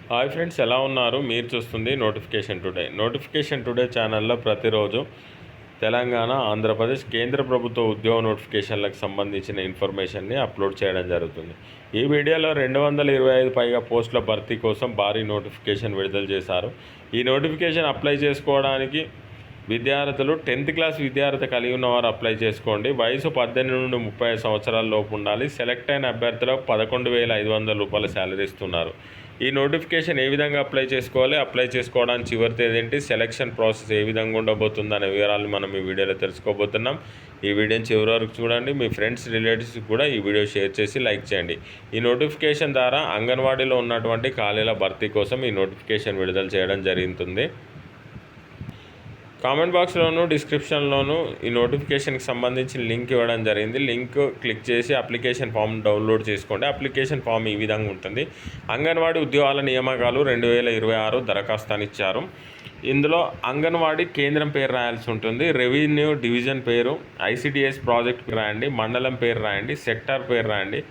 Hi friends, ఎలా ఉన్నారు? మీరు చూస్తుంది నోటిఫికేషన్ టుడే ఛానల్లో ప్రతిరోజు తెలంగాణ, ఆంధ్రప్రదేశ్ కేంద్ర ప్రభుత్వ ఉద్యోగ నోటిఫికేషన్లకు సంబంధించిన ఇన్ఫర్మేషన్ని అప్లోడ్ చేయడం జరుగుతుంది. ఈ వీడియోలో 225 పైగా పోస్టుల భర్తీ కోసం భారీ నోటిఫికేషన్ విడుదల చేశారు. ఈ నోటిఫికేషన్ అప్లై చేసుకోవడానికి విద్యార్థులు 10th క్లాస్ విద్యార్థి కలిగి ఉన్నవారు అప్లై చేసుకోండి. వయసు 18 నుండి 35 సంవత్సరాల లోపు ఉండాలి. సెలెక్ట్ అయిన అభ్యర్థులకు 11,500 రూపాయల శాలరీ ఇస్తున్నారు. ఈ నోటిఫికేషన్ ఏ విధంగా అప్లై చేసుకోవాలి, అప్లై చేసుకోవడానికి చివరి తేదీ ఏంటి, సెలక్షన్ ప్రాసెస్ ఏ విధంగా ఉండబోతుంది అనే వివరాలు మనం ఈ వీడియోలో తెలుసుకోబోతున్నాం. ఈ వీడియోని చివరి వరకు చూడండి. మీ ఫ్రెండ్స్, రిలేటివ్స్ కూడా ఈ వీడియో షేర్ చేసి లైక్ చేయండి. ఈ నోటిఫికేషన్ ద్వారా అంగన్వాడీలో ఉన్నటువంటి ఖాళీల భర్తీ కోసం ఈ నోటిఫికేషన్ విడుదల చేయడం జరుగుతుంది. కామెంట్ బాక్స్లోను, డిస్క్రిప్షన్లోను ఈ నోటిఫికేషన్కి సంబంధించిన లింక్ ఇవ్వడం జరిగింది. లింక్ క్లిక్ చేసి అప్లికేషన్ ఫామ్ డౌన్లోడ్ చేసుకోండి. అప్లికేషన్ ఫామ్ ఈ విధంగా ఉంటుంది. అంగన్వాడీ ఉద్యోగాల నియామకాలు 2026 దరఖాస్తుని ఇచ్చారు. ఇందులో అంగన్వాడీ కేంద్రం పేరు రాయాల్సి ఉంటుంది. రెవెన్యూ డివిజన్ పేరు, ఐసిడిఎస్ ప్రాజెక్ట్ రాయండి, మండలం పేరు రాయండి, సెక్టార్ పేరు రాయండి,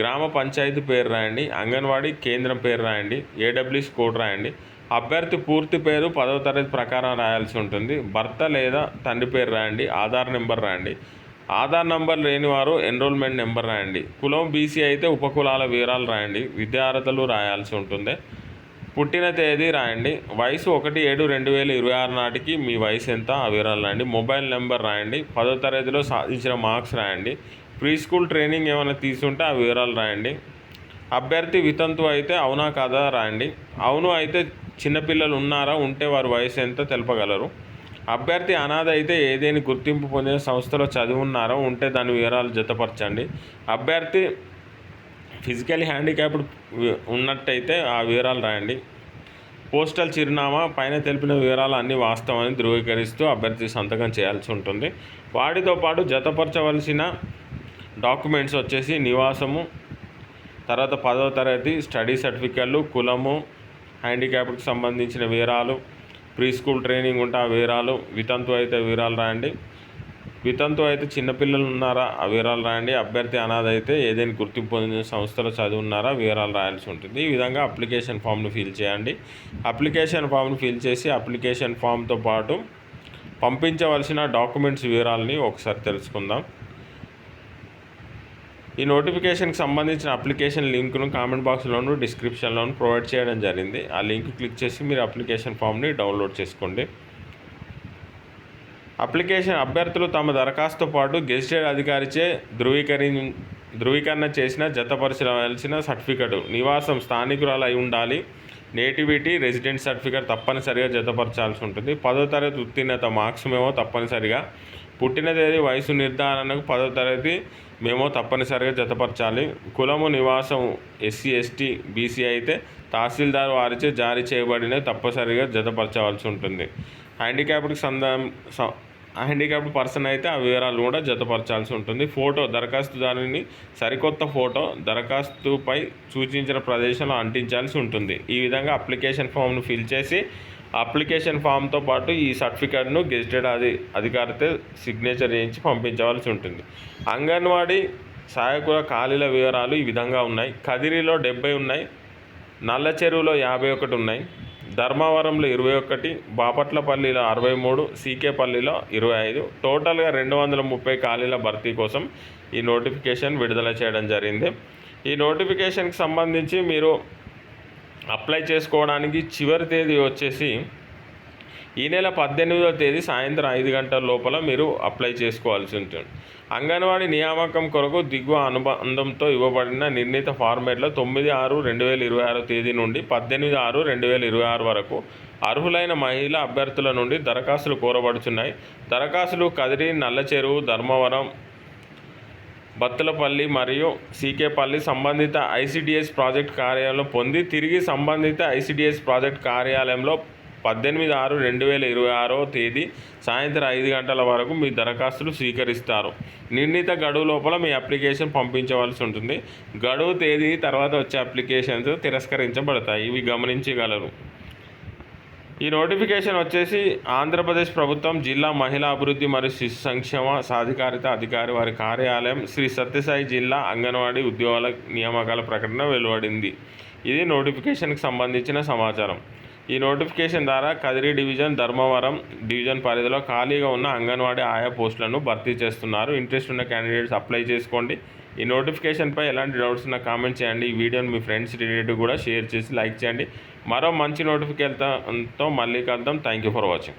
గ్రామ పంచాయతీ పేరు రాయండి, అంగన్వాడీ కేంద్రం పేరు రాయండి, ఏడబ్ల్యూఎస్ కోడ్ రాయండి. అభ్యర్థి పూర్తి పేరు 10వ తరగతి ప్రకారం రాయాల్సి ఉంటుంది. భర్త లేదా తండ్రి పేరు రాయండి. ఆధార్ నెంబర్ రాయండి. ఆధార్ నెంబర్ లేని వారు ఎన్రోల్మెంట్ నెంబర్ రాయండి. కులం బీసీ అయితే ఉపకులాల వివరాలు రాయండి. విద్యార్హతలు రాయాల్సి ఉంటుంది. పుట్టిన తేదీ రాయండి. వయసు 1/7/2026 నాటికి మీ వయసు ఎంత ఆ వివరాలు రాయండి. మొబైల్ నెంబర్ రాయండి. 10వ తరగతిలో సాధించిన మార్క్స్ రాయండి. ప్రీ స్కూల్ ట్రైనింగ్ ఏమైనా తీసుంటే ఆ వివరాలు రాయండి. అభ్యర్థి వితంతు అయితే అవునా కాదా రాయండి. అవును అయితే చిన్నపిల్లలు ఉన్నారా, ఉంటే వారి వయసు ఎంత తెలపగలరు. అభ్యర్థి అనాథ అయితే ఏదైనా గుర్తింపు పొందిన సంస్థలో చదివి ఉన్నారో ఉంటే దాని వివరాలు జతపరచండి. అభ్యర్థి ఫిజికల్ హ్యాండిక్యాప్డ్ ఉన్నట్టయితే ఆ వివరాలు రాయండి. పోస్టల్ చిరునామా పైన తెలిపిన వివరాలు అన్నీ వాస్తవాన్ని ధృవీకరిస్తూ అభ్యర్థి సంతకం చేయాల్సి ఉంటుంది. వాటితో పాటు జతపరచవలసిన డాక్యుమెంట్స్ వచ్చేసి నివాసము, తర్వాత 10వ తరగతి స్టడీ సర్టిఫికెట్లు, కులము, హ్యాండిక్యాప్కి సంబంధించిన వివరాలు, ప్రీ స్కూల్ ట్రైనింగ్ ఉంటే ఆ వివరాలు, వితంతు అయితే వివరాలు రాయండి. వితంతు అయితే చిన్నపిల్లలు ఉన్నారా ఆ వివరాలు రాయండి. అభ్యర్థి అనాథ అయితే ఏదైనా గుర్తింపు పొందిన సంస్థలో చదివి ఉన్నారా వివరాలు రాయాల్సి ఉంటుంది. ఈ విధంగా అప్లికేషన్ ఫామ్ను ఫిల్ చేయండి. అప్లికేషన్ ఫామ్ను ఫిల్ చేసి అప్లికేషన్ ఫామ్తో పాటు పంపించవలసిన డాక్యుమెంట్స్ వివరాలని ఒకసారి తెలుసుకుందాం. ఈ నోటిఫికేషన్కి సంబంధించిన అప్లికేషన్ లింక్ను కామెంట్ బాక్స్లోను, డిస్క్రిప్షన్లోను ప్రొవైడ్ చేయడం జరిగింది. ఆ లింక్ క్లిక్ చేసి మీరు అప్లికేషన్ ఫామ్ని డౌన్లోడ్ చేసుకోండి. అభ్యర్థులు తమ దరఖాస్తుతో పాటు గెజిటెడ్ అధికారిచే ధృవీకరణ చేసిన జతపరచవలసిన సర్టిఫికెట్, నివాసం స్థానికురాలు అయి ఉండాలి. నేటివిటీ రెసిడెంట్ సర్టిఫికెట్ తప్పనిసరిగా జతపరచాల్సి ఉంటుంది. 10వ తరగతి ఉత్తీర్ణత మార్క్స్ మేమో తప్పనిసరిగా. పుట్టిన తేదీ, వయసు నిర్ధారణకు 10వ తరగతి మేమో తప్పనిసరిగా జతపరచాలి. కులము, నివాసం ఎస్సీ, ఎస్టీ, బీసీ అయితే తహసీల్దార్ వారిచే జారీ చేయబడిన తప్పనిసరిగా జతపరచవలసి ఉంటుంది. హ్యాండిక్యాప్డ్ పర్సన్ అయితే ఆ వివరాలు కూడా జతపరచాల్సి ఉంటుంది. ఫోటో, దరఖాస్తుదారుని సరికొత్త ఫోటో దరఖాస్తుపై సూచించిన ప్రదేశంలో అంటించాల్సి ఉంటుంది. ఈ విధంగా అప్లికేషన్ ఫామ్ను ఫిల్ చేసి అప్లికేషన్ ఫామ్తో పాటు ఈ సర్టిఫికేట్ను గెజిటెడ్ అధికారితో సిగ్నేచర్ చేయించి పంపించవలసి ఉంటుంది. అంగన్వాడీ సహాయకుల ఖాళీల వివరాలు ఈ విధంగా ఉన్నాయి. కదిరిలో 70 ఉన్నాయి, నల్ల చెరువులో 51 ఉన్నాయి, ధర్మవరంలో 21, బాపట్లపల్లిలో 63, సీకేపల్లిలో 25, టోటల్గా 230 ఖాళీల భర్తీ కోసం ఈ నోటిఫికేషన్ విడుదల చేయడం జరిగింది. ఈ నోటిఫికేషన్కి సంబంధించి మీరు అప్లై చేసుకోవడానికి చివరి తేదీ వచ్చేసి ఈ నెల 18వ తేదీ సాయంత్రం 5 గంటల లోపల మీరు అప్లై చేసుకోవాల్సి ఉంటుంది. అంగన్వాడీ నియామకం కొరకు దిగువ అనుబంధంతో ఇవ్వబడిన నిర్ణీత ఫార్మేట్లో 9/6/2026 తేదీ నుండి 18/6/2026 వరకు అర్హులైన మహిళా అభ్యర్థుల నుండి దరఖాస్తులు కోరబడుతున్నాయి. దరఖాస్తులు కదిరి, నల్లచెరువు, ధర్మవరం, బత్తులపల్లి మరియు సీకేపల్లి సంబంధిత ఐసిడిఎస్ ప్రాజెక్ట్ కార్యాలయంలో పొంది తిరిగి సంబంధిత ఐసిడిఎస్ ప్రాజెక్ట్ కార్యాలయంలో 18/6/2026 తేదీ సాయంత్రం 5 గంటల వరకు మీ దరఖాస్తులు స్వీకరిస్తారు. నిర్ణీత గడువు లోపల మీ అప్లికేషన్ పంపించవలసి ఉంటుంది. గడువు తేదీ తర్వాత వచ్చే అప్లికేషన్స్ తిరస్కరించబడతాయి. ఇవి గమనించగలరు. ఈ నోటిఫికేషన్ వచ్చేసి ఆంధ్రప్రదేశ్ ప్రభుత్వం జిల్లా మహిళా అభివృద్ధి మరియు శిశు సంక్షేమ సాధికారిత అధికారి వారి కార్యాలయం శ్రీ సత్యసాయి జిల్లా అంగన్వాడీ ఉద్యోగాల నియామకాల ప్రకటన వెలువడింది. ఇది నోటిఫికేషన్కి సంబంధించిన సమాచారం. ఈ నోటిఫికేషన్ ద్వారా కదిరి డివిజన్, ధర్మవరం డివిజన్ పరిధిలో ఖాళీగా ఉన్న అంగన్వాడీ ఆయా పోస్టులను భర్తీ చేస్తున్నారు. ఇంట్రెస్ట్ ఉన్న క్యాండిడేట్స్ అప్లై చేసుకోండి. ఈ నోటిఫికేషన్పై ఎలాంటి డౌట్స్ ఉన్నా కామెంట్ చేయండి. ఈ వీడియోని మీ ఫ్రెండ్స్ రిలేటివ్ కూడా షేర్ చేసి లైక్ చేయండి. మరో మంచి నోటిఫికేషన్తో మళ్ళీ కలుద్దాం. Thank you for watching.